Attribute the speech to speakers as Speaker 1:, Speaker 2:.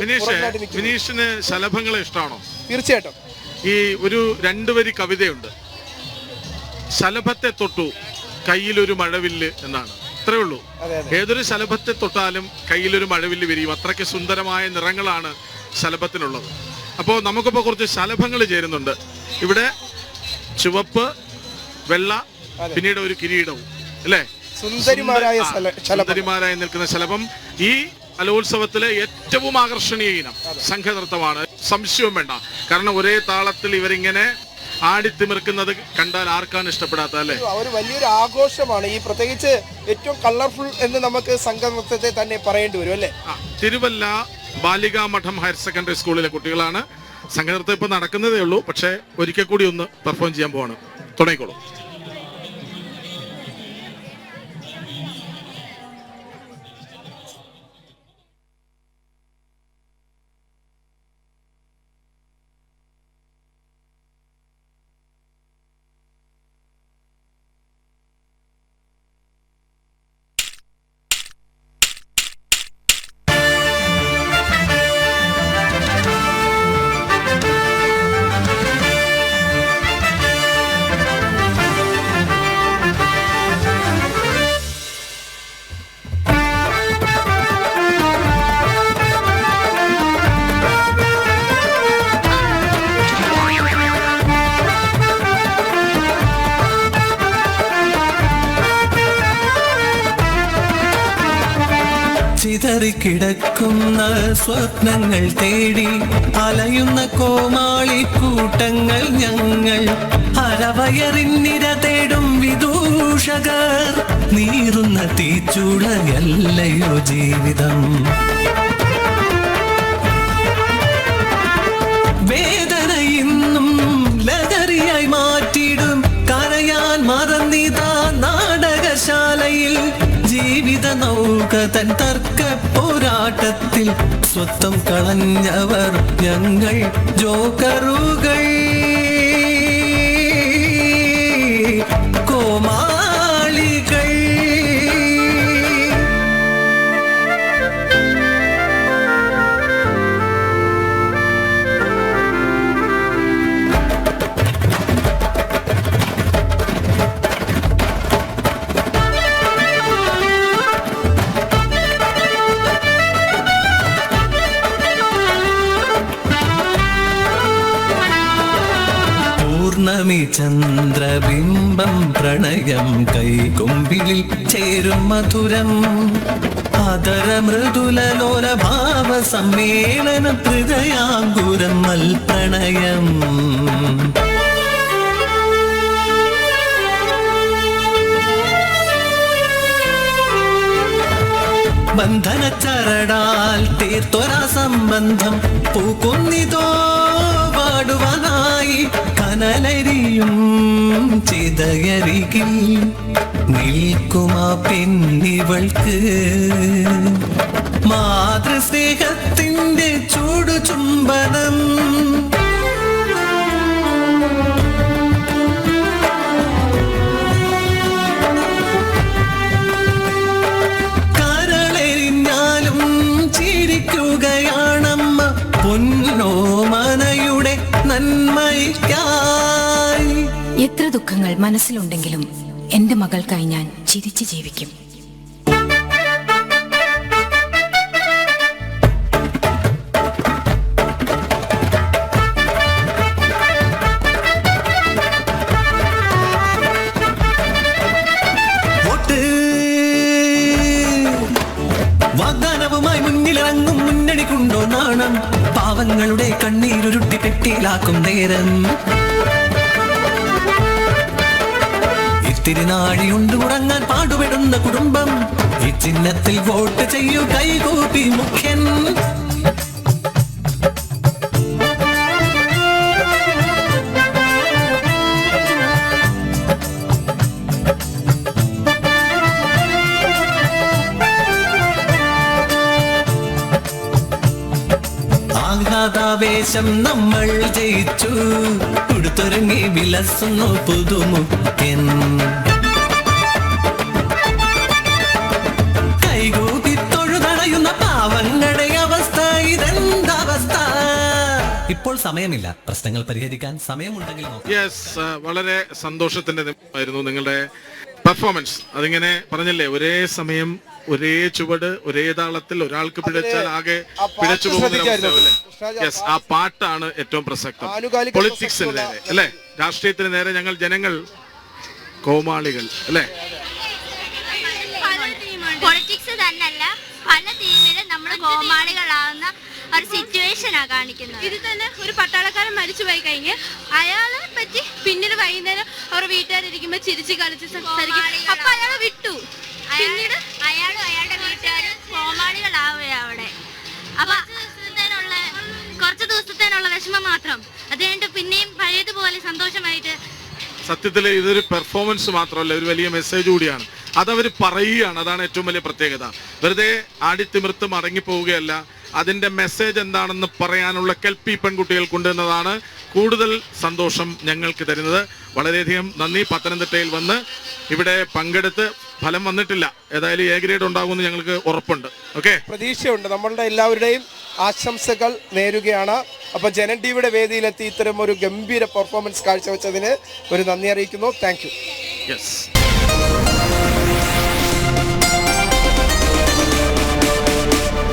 Speaker 1: വിനീഷിന് ശലഭങ്ങളെ ഇഷ്ടമാണോ?
Speaker 2: തീർച്ചയായിട്ടും.
Speaker 1: ഈ ഒരു 2 വരി കവിതയുണ്ട്, ശലഭത്തെ തൊട്ടു കയ്യിലൊരു മഴവില്ല് എന്നാണ്. അത്രേ ഉള്ളൂ. ഏതൊരു ശലഭത്തെ തൊട്ടാലും കയ്യിലൊരു മഴവില്ല് വിരിയും. അത്രയ്ക്ക് സുന്ദരമായ നിറങ്ങളാണ് ശലഭത്തിനുള്ളത്. അപ്പോൾ നമുക്കിപ്പോൾ കുറച്ച് ശലഭങ്ങൾ ചേരുന്നുണ്ട്. ഇവിടെ ചുവപ്പ്, വെള്ള, പിന്നീട് ഒരു കിരീടവും അല്ലേ, സുന്ദരിമാരായി നിൽക്കുന്ന ശലഭം ഈ കലോത്സവത്തിലെ ഏറ്റവും ആകർഷണീയ ഇനം സംഘനൃത്തമാണ്. സംശയവും വേണ്ട. കാരണം ഒരേ താളത്തിൽ ഇവരിങ്ങനെ ആടിത്തിമിർക്കുന്നത് കണ്ടാൽ ആർക്കാണ് ഇഷ്ടപ്പെടാത്ത അല്ലേ?
Speaker 2: ഒരു വലിയൊരു ആഘോഷമാണ് ഈ, പ്രത്യേകിച്ച് ഏറ്റവും കളർഫുൾ എന്ന് നമുക്ക് സംഘനൃത്തത്തെ തന്നെ പറയേണ്ടി വരും അല്ലേ?
Speaker 1: തിരുവല്ല ബാലികാ മഠം ഹയർ സെക്കൻഡറി സ്കൂളിലെ കുട്ടികളാണ്. സംഘനൃത്തം ഇപ്പൊ നടക്കുന്നതേ ഉള്ളൂ, പക്ഷെ ഒരിക്കൽ കൂടി ഒന്ന് പെർഫോം ചെയ്യാൻ പോവാണ്. തുടങ്ങിക്കോളൂ.
Speaker 3: ചിതറിക്കിടക്കുന്ന സ്വപ്നങ്ങൾ തേടി അലയുന്ന കോമാളിക്കൂട്ടങ്ങൾ ഞങ്ങൾ. അരവയറിന്നിര തേടും വിദൂഷകർ, നീറുന്ന തീച്ചുളയല്ലയോ ജീവിതം. വേദന ഇന്നും ലഹരിയായി മാറ്റിടും കരയാൻ മറന്നിതാ നാടകശാലയിൽ. ജീവിത നൗക തൻ തർക്ക പോരാട്ടത്തിൽ സ്വത്തം കളഞ്ഞവർ ഞങ്ങൾ ജോക്കറുകൾ. കോമാളികൾ ചന്ദ്രബിംബം പ്രണയം കൈകൊമ്പിളിൽ ചേരും മധുരം. ആദര മൃദുലോല ഭാവ സമ്മേളന ഹൃദയാങ്കുരം മൽ പ്രണയം. ബന്ധന ചരടാൽ തീർത്തൊരാ സംബന്ധം പൂക്കുന്നിതോ പാടുവാനായി. കനലരിയും ചിതയരികിൽ നിൽക്കുമാ പെണ്ണിവൾക്ക് മാതൃസ്നേഹത്തിന്റെ ചൂടു ചുംബനം. കരളെരിഞ്ഞാലും ചിരിക്കുകയാണമ്മ പൊന്നോ മനയുടെ നന്മയ്ക്കായി.
Speaker 4: എത്ര ദുഃഖങ്ങൾ മനസ്സിലുണ്ടെങ്കിലും എന്റെ മകൾക്കായി ഞാൻ ചിരിച്ചു ജീവിക്കും.
Speaker 3: വാഗ്ദാനവുമായി മുന്നിലിറങ്ങും മുന്നണിക്കുണ്ടോ നാണം. പാവങ്ങളുടെ കണ്ണീരുരുട്ടി പെട്ടിയിലാക്കും നേരം. തിരുനാഴിയുണ്ട് ഉറങ്ങാൻ പാടുപെടുന്ന കുടുംബം. ഈ ചിഹ്നത്തിൽ വോട്ട് ചെയ്യൂ കൈകൂപ്പി മുഖ്യൻ. ആഹ്ലാദാവേശം നമ്മൾ ജയിച്ചു, കൊടുത്തൊരുങ്ങി വിലസുന്നു പുതുമുഖ്യൻ. കൈകൂപ്പി തൊഴുതടയുന്ന പാവങ്ങളുടെ അവസ്ഥ ഇതെന്ന് അവസ്ഥ. ഇപ്പോൾ സമയമില്ല, പ്രശ്നങ്ങൾ പരിഹരിക്കാൻ സമയമുണ്ടെങ്കിൽ നോക്കാം.
Speaker 1: യെസ്, വളരെ സന്തോഷത്തിന്റെ ആയിരുന്നു നിങ്ങളുടെ പെർഫോമൻസ്. അതിങ്ങനെ പറഞ്ഞല്ലേ, ഒരേ സമയം ഒരേ ചുവട് ഒരേ താളത്തിൽ ഒരാൾക്ക് പിഴച്ചാൽ ആകെ പിഴച്ചു പോകുന്ന. യെസ്, ആ പാട്ടാണ് ഏറ്റവും പ്രസക്തം. പൊളിറ്റിക്സിന് നേരെ അല്ലെ, രാഷ്ട്രീയത്തിന് നേരെ ഞങ്ങൾ ജനങ്ങൾ കോമാളികൾ അല്ലെ.
Speaker 5: പൊളിറ്റിക്സ് തന്നെയല്ല, പല തീമിലും നമ്മൾ കോമാളികളാവുന്ന ഒരു സിറ്റുവേഷനാണ് കാണിക്കുന്നത്. ഇത് തന്നെ ഒരു പട്ടാളക്കാരൻ മരിച്ചു പോയി കഴിഞ്ഞ് അയാളെ പറ്റി പിന്നീട് വൈകുന്നേരം അവർ വീട്ടുകാരിരിക്കുമ്പോൾ ചിരിച്ച് കളിച്ച് സംസാരിക്കും. അപ്പൊ അയാളെ വിട്ടു, പിന്നീട് അയാളും അയാളുടെ വീട്ടുകാരും കോമാളികളാവുകയാണ് അവിടെ. അപ്പൊ കുറച്ച് ദിവസത്തേനുള്ള വിഷമം മാത്രം, അത് കഴിഞ്ഞിട്ട് പിന്നെയും പഴയതുപോലെ സന്തോഷമായിട്ട്.
Speaker 1: സത്യത്തിൽ ഇതൊരു പെർഫോമൻസ് മാത്രമല്ല, ഒരു വലിയ മെസ്സേജ് കൂടിയാണ്. അതവർ പറയുകയാണ്, അതാണ് ഏറ്റവും വലിയ പ്രത്യേകത. വെറുതെ ആടിത്തിമിർത്ത് മടങ്ങിപ്പോവുകയല്ല, അതിന്റെ മെസ്സേജ് എന്താണെന്ന് പറയാനുള്ള കെൽപ്പി പെൺകുട്ടികൾക്കുണ്ട് എന്നതാണ് കൂടുതൽ സന്തോഷം ഞങ്ങൾക്ക് തരുന്നത്. വളരെയധികം നന്ദി. പത്തനംതിട്ടയിൽ വന്ന് ഇവിടെ പങ്കെടുത്ത് ഫലം വന്നിട്ടില്ല, ഏതായാലും എ ഗ്രേഡ് ഉണ്ടാകുമെന്ന് ഞങ്ങൾക്ക് ഉറപ്പുണ്ട്. ഓക്കെ,
Speaker 2: പ്രതീക്ഷയുണ്ട്. നമ്മളുടെ എല്ലാവരുടെയും ആശംസകൾ നേരുകയാണ്. അപ്പൊ ജനൻ ടിവിയുടെ വേദിയിലെത്തി ഇത്തരം ഒരു ഗംഭീര പെർഫോമൻസ് കാഴ്ചവെച്ചതിന് ഒരു നന്ദി അറിയിക്കുന്നു. Thank you.
Speaker 1: യെസ്.